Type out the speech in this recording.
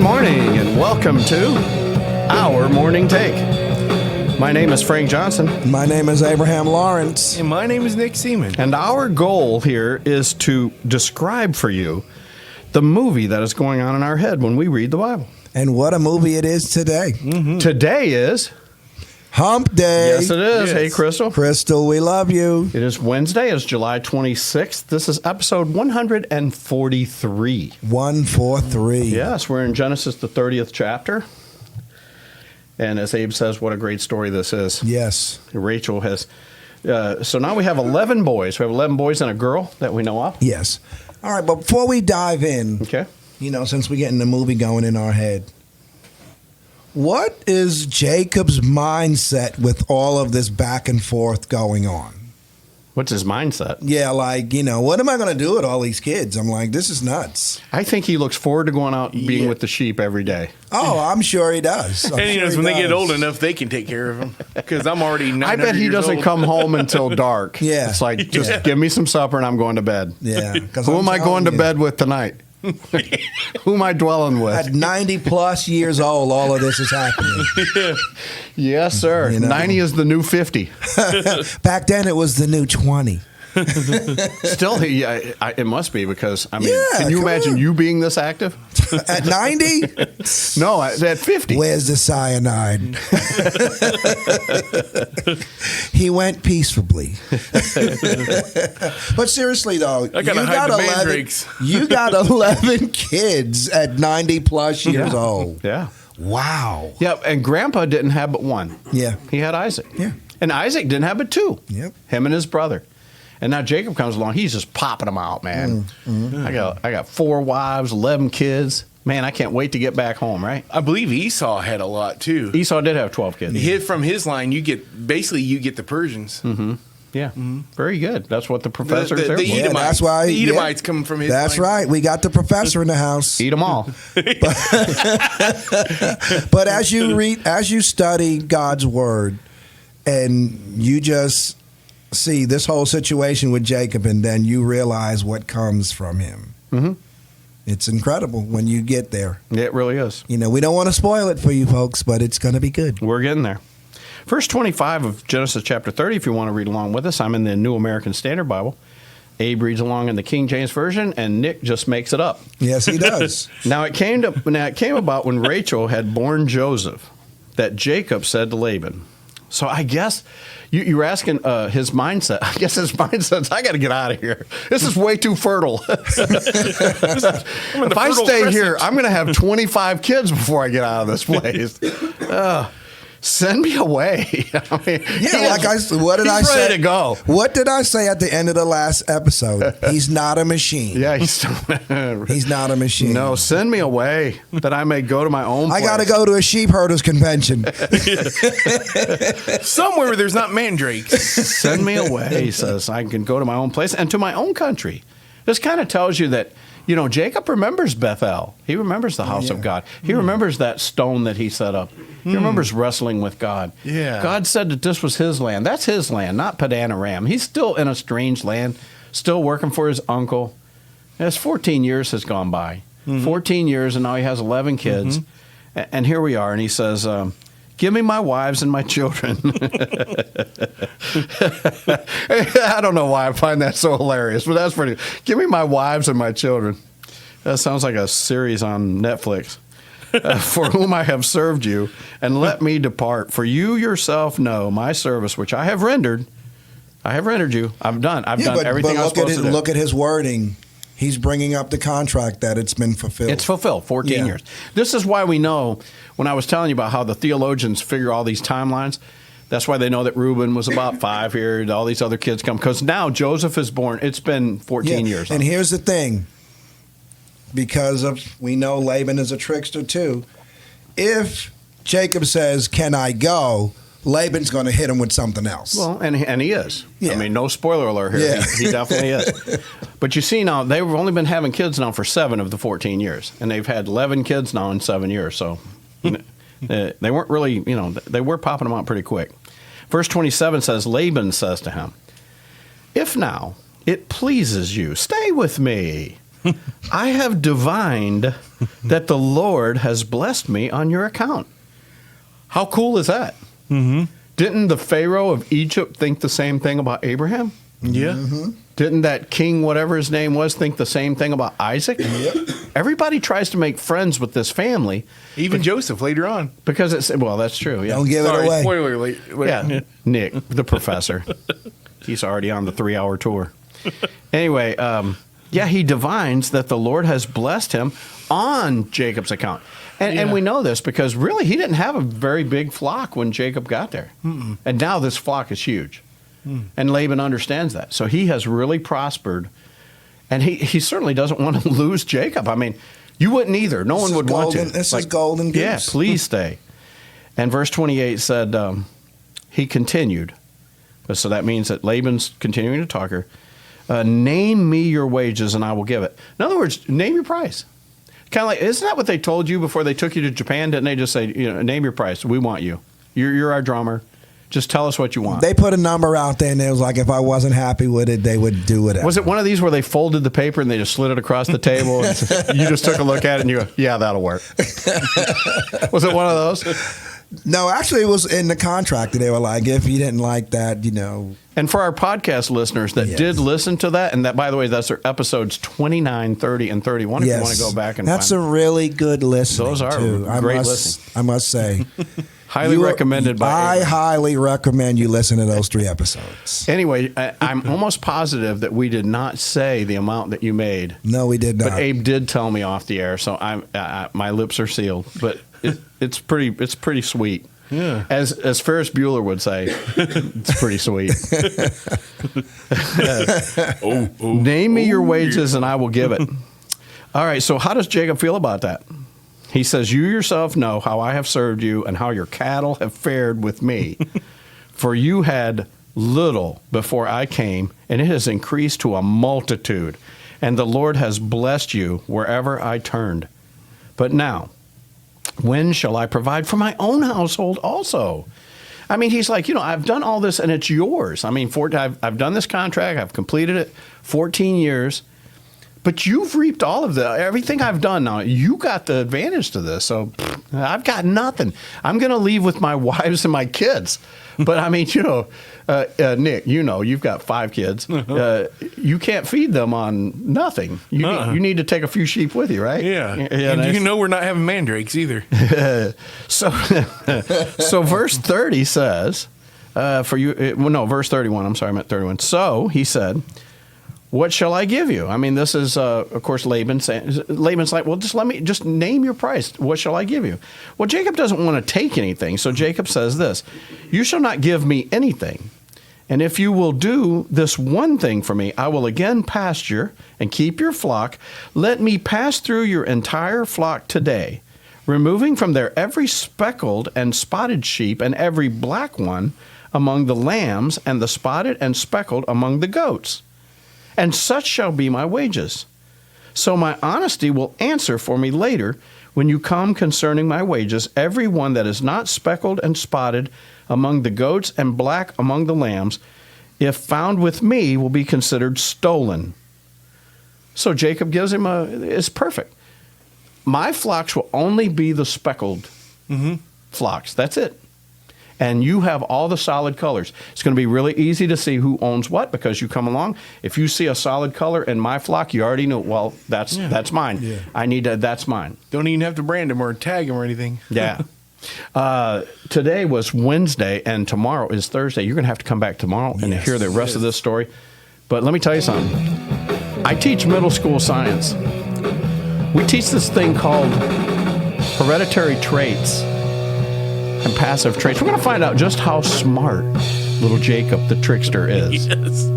morning and welcome to our Morning Take. My name is Frank Johnson. My name is Abraham Lawrence. And my name is Nick Seaman. And our goal here is to describe for you the movie that is going on in our head when we read the Bible. And what a movie it is today. Mm-hmm. Today is Hump Day. Yes, it is. Yes. Hey, Crystal. Crystal, we love you. It is Wednesday. It's July 26th. This is episode 143. 143. Yes, we're in Genesis, the 30th chapter. And as Abe says, what a great story this is. Yes. Rachel has... so now we have 11 boys. We have 11 boys and a girl that we know of. Yes. All right, but before we dive in, Okay. since we're getting the movie going in our head, what is Jacob's mindset with all of this back and forth going on? What's his mindset? Yeah, what am I going to do with all these kids? I'm like, this is nuts. I think he looks forward to going out and being with the sheep every day. Oh, I'm sure he does. And he knows when they get old enough, they can take care of him. Because I'm already 900 I bet he years doesn't old. come home until dark. Yeah. It's like, just give me some supper and I'm going to bed. Yeah. Who am I going to bed with tonight? Who am I dwelling with? At 90 plus years old, all of this is happening. Yes, sir. 90 is the new 50. Back then, it was the new 20. Still, it must be because, can you come imagine on. you being this active? At 90? No, at 50. Where's the cyanide? He went peacefully. But seriously, though, I gotta hide the mandrakes. you got 11 kids at 90 plus years old. Yeah. Wow. Yeah, and Grandpa didn't have but one. Yeah. He had Isaac. Yeah. And Isaac didn't have but two. Yep. Him and his brother. And now Jacob comes along. He's just popping them out, man. I got 4 wives, 11 kids. Man, I can't wait to get back home, right? I believe Esau had a lot, too. Esau did have 12 kids. From his line, you get the Persians. Mm-hmm. Yeah. Very good. That's what the professor's there The for. Edomites. That's why. The Edomites come from his That's line. right. We got the professor in the house. Eat them all. But as you study God's word, and you just see this whole situation with Jacob, and then you realize what comes from him. Mm-hmm. It's incredible when you get there. It really is. We don't want to spoil it for you folks, but it's going to be good. We're getting there. Verse 25 of Genesis chapter 30, if you want to read along with us. I'm in the New American Standard Bible. Abe reads along in the King James Version, and Nick just makes it up. Yes, he does. Now it came about when Rachel had born Joseph that Jacob said to Laban. So I guess you were asking his mindset. I guess his mindset's, I got to get out of here. This is way too fertile. If I stay here, I'm going to have 25 kids before I get out of this place. Send me away. What did I say? He's ready to go. What did I say at the end of the last episode? He's not a machine. Yeah, He's not a machine. No, send me away that I may go to my own place. I got to go to a sheep herders convention. Somewhere where there's not mandrakes. Send me away, he says. I can go to my own place and to my own country. This kind of tells you that, Jacob remembers Bethel. He remembers the house of God. He remembers that stone that he set up. He remembers wrestling with God. Yeah. God said that this was his land. That's his land, not Padan Aram. He's still in a strange land, still working for his uncle. As 14 years has gone by. 14 years, and now he has 11 kids. And here we are, and he says, give me my wives and my children. I don't know why I find that so hilarious, but that's pretty. Give me my wives and my children. That sounds like a series on Netflix. For whom I have served you, and let me depart. For you yourself know my service, which I have rendered. I have rendered you. I've done everything I was supposed to do. Look at his wording. He's bringing up the contract that it's been fulfilled. It's fulfilled, 14 years. This is why we know, when I was telling you about how the theologians figure all these timelines, that's why they know that Reuben was about 5 here, all these other kids come. Because now Joseph is born. It's been 14 years. And here's the thing. We know Laban is a trickster too. If Jacob says, can I go? Laban's going to hit him with something else. Well, and he is. Yeah. I mean, no spoiler alert here. Yeah. He definitely is. But you see now, they've only been having kids now for 7 of the 14 years. And they've had 11 kids now in 7 years. So they weren't really, they were popping them out pretty quick. Verse 27 says, Laban says to him, if now it pleases you, stay with me. I have divined that the Lord has blessed me on your account. How cool is that? Mm-hmm. Didn't the Pharaoh of Egypt think the same thing about Abraham? Yeah. Mm-hmm. Didn't that king, whatever his name was, think the same thing about Isaac? Yep. Everybody tries to make friends with this family. Even Joseph later on. Because it's, well, that's true. Yeah. Don't give Sorry, it away. spoiler alert. Yeah, Nick, the professor. He's already on the 3-hour tour. Anyway, he divines that the Lord has blessed him on Jacob's account. And we know this because really he didn't have a very big flock when Jacob got there. Mm-mm. And now this flock is huge. And Laban understands that. So he has really prospered. And he certainly doesn't want to lose Jacob. I mean, you wouldn't either. No one would want to. This is golden goose. Yeah, please stay. And verse 28 said, he continued. So that means that Laban's continuing to talk her. Name me your wages and I will give it. In other words, name your price. Kind of like, isn't that what they told you before they took you to Japan? Didn't they just say, name your price. We want you. You're our drummer. Just tell us what you want. They put a number out there, and it was like if I wasn't happy with it, they would do whatever. Was it one of these where they folded the paper and they just slid it across the table? And you just took a look at it and you go, yeah, that'll work. Was it one of those? No, actually, it was in the contract. They were like, if you didn't like that, And for our podcast listeners that did listen to that, and that, by the way, that's their episodes 29, 30, and 31, if you want to go back and that's find a really good listen. Those are great listening. I must say. Highly recommended by I Abraham. highly recommend you listen to those 3 episodes. Anyway, I'm almost positive that we did not say the amount that you made. No, we did not. But Abe did tell me off the air, so my lips are sealed. But it's pretty sweet. Yeah. As Ferris Bueller would say, it's pretty sweet. Name me your wages and I will give it. All right, so how does Jacob feel about that? He says, you yourself know how I have served you and how your cattle have fared with me. For you had little before I came, and it has increased to a multitude. And the Lord has blessed you wherever I turned. But now, when shall I provide for my own household also? I mean, he's like, I've done all this and it's yours. I mean, I've done this contract. I've completed it 14 years. But you've reaped all of everything I've done now. You got the advantage to this. So I've got nothing. I'm going to leave with my wives and my kids. But I mean, Nick, you've got 5 kids. You can't feed them on nothing. You need to take a few sheep with you, right? Yeah. And we're not having mandrakes either. So verse 30 says, verse 31. I'm sorry, I meant 31. So he said, what shall I give you? I mean, this is, of course, Laban's like, well, just name your price. What shall I give you? Well, Jacob doesn't want to take anything. So Jacob says this, you shall not give me anything. And if you will do this one thing for me, I will again pasture and keep your flock. Let me pass through your entire flock today, removing from there every speckled and spotted sheep and every black one among the lambs and the spotted and speckled among the goats. And such shall be my wages. So my honesty will answer for me later when you come concerning my wages. Every one that is not speckled and spotted among the goats and black among the lambs, if found with me, will be considered stolen. So Jacob gives him it's perfect. My flocks will only be the speckled flocks. That's it. And you have all the solid colors. It's going to be really easy to see who owns what because you come along. If you see a solid color in my flock, you already know, well, that's mine. Yeah. That's mine. Don't even have to brand them or tag them or anything. Yeah. Today was Wednesday and tomorrow is Thursday. You're going to have to come back tomorrow and hear the rest of this story. But let me tell you something. I teach middle school science. We teach this thing called hereditary traits and passive traits. We're going to find out just how smart little Jacob the trickster is. Yes.